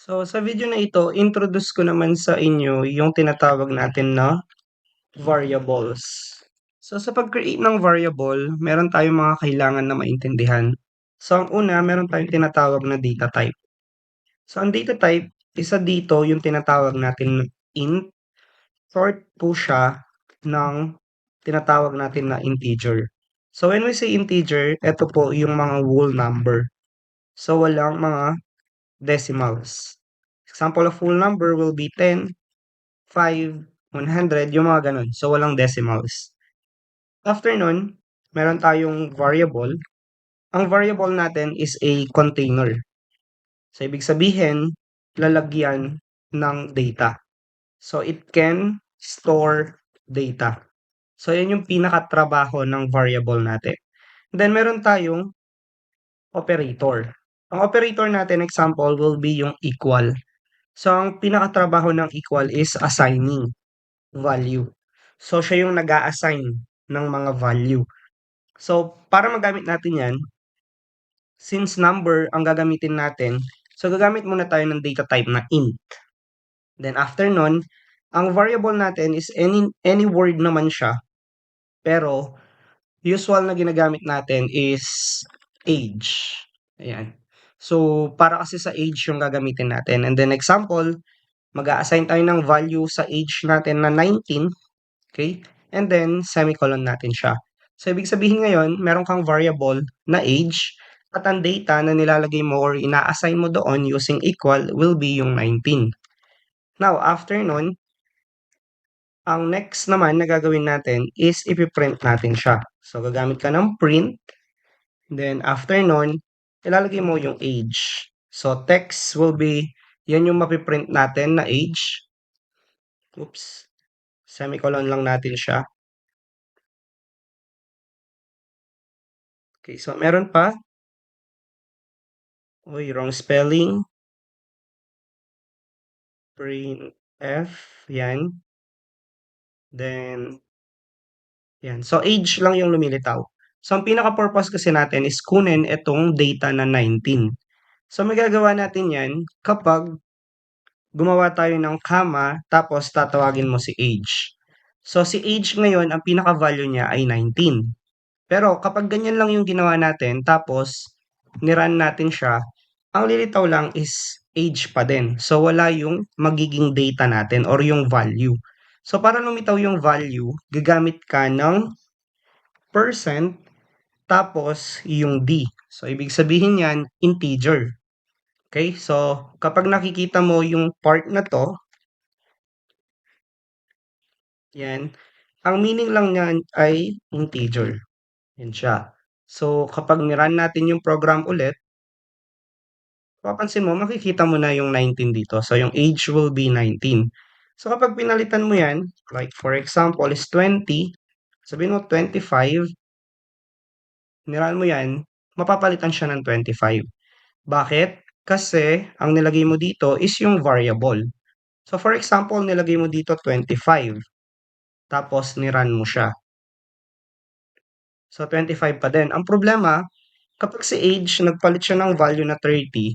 So, sa video na ito, introduce ko naman sa inyo yung tinatawag natin na variables. So, sa pag-create ng variable, meron tayong mga kailangan na maintindihan. So, ang una, meron tayong tinatawag na data type. So, ang data type, isa dito yung tinatawag natin na int. Short po siya ng tinatawag natin na integer. So, when we say integer, ito po yung mga whole number. So, walang mga decimals. Example of whole number will be 10, 5, 100, yung mga ganun. So, walang decimals. After nun, meron tayong variable. Ang variable natin is a container. So, ibig sabihin, lalagyan ng data. So, it can store data. So, yan yung pinakatrabaho ng variable natin. Then, meron tayong operator. Ang operator natin, example, will be yung equal. So, ang pinakatrabaho ng equal is assigning value. So, siya yung nag-a-assign ng mga value. So, para magamit natin yan, since number ang gagamitin natin, so gagamit muna tayo ng data type na int. Then, after nun, ang variable natin is any word naman siya. Pero, usual na ginagamit natin is age. Ayan. So, para kasi sa age yung gagamitin natin. And then, example, mag-a-assign tayo ng value sa age natin na 19, okay? And then, semicolon natin siya. So, ibig sabihin ngayon, meron kang variable na age at ang data na nilalagay mo or ina-assign mo doon using equal will be yung 19. Now, after nun, ang next naman na gagawin natin is ipiprint natin siya. So, gagamit ka ng print. Then, after nun, ilalagay mo yung age. So, text will be, yan yung mapiprint natin na age. Oops. Semicolon lang natin siya. Okay, so meron pa. Uy, wrong spelling. Print F. Yan. Then, yan. So, age lang yung lumilitaw. So, ang pinaka-purpose kasi natin is kunin itong data na 19. So, magagawa natin yan kapag gumawa tayo ng comma, tapos tatawagin mo si age. So, si age ngayon, ang pinaka-value niya ay 19. Pero kapag ganyan lang yung ginawa natin, tapos nirun natin siya, ang lilitaw lang is age pa din. So, wala yung magiging data natin or yung value. So, para lumitaw yung value, gagamit ka ng percent, tapos yung D. So, ibig sabihin yan, integer. Okay? So, kapag nakikita mo yung part na to, yan, ang meaning lang niyan ay integer. Yan siya. So, kapag nirun natin yung program ulit, papansin mo, makikita mo na yung 19 dito. So, yung age will be 19. So, kapag pinalitan mo yan, like for example is 20, sabihin mo 25, nirun mo yan, mapapalitan siya ng 25. Bakit? Kasi, ang nilagay mo dito is yung variable. So, for example, nilagay mo dito 25, tapos nirun mo siya. So, 25 pa din. Ang problema, kapag si age, nagpalit siya ng value na 30,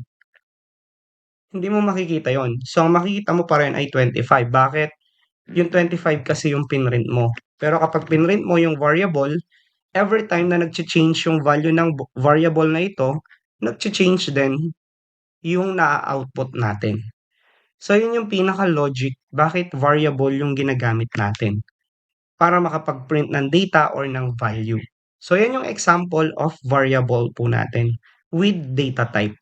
hindi mo makikita yon. So, ang makikita mo pa rin ay 25. Bakit? Yung 25 kasi yung pinrint mo. Pero kapag pinrint mo yung variable, every time na nag-change yung value ng variable na ito, nag-change din yung na-output natin. So, yun yung pinaka-logic bakit variable yung ginagamit natin para makapag-print ng data or ng value. So, yan yung example of variable po natin with data type.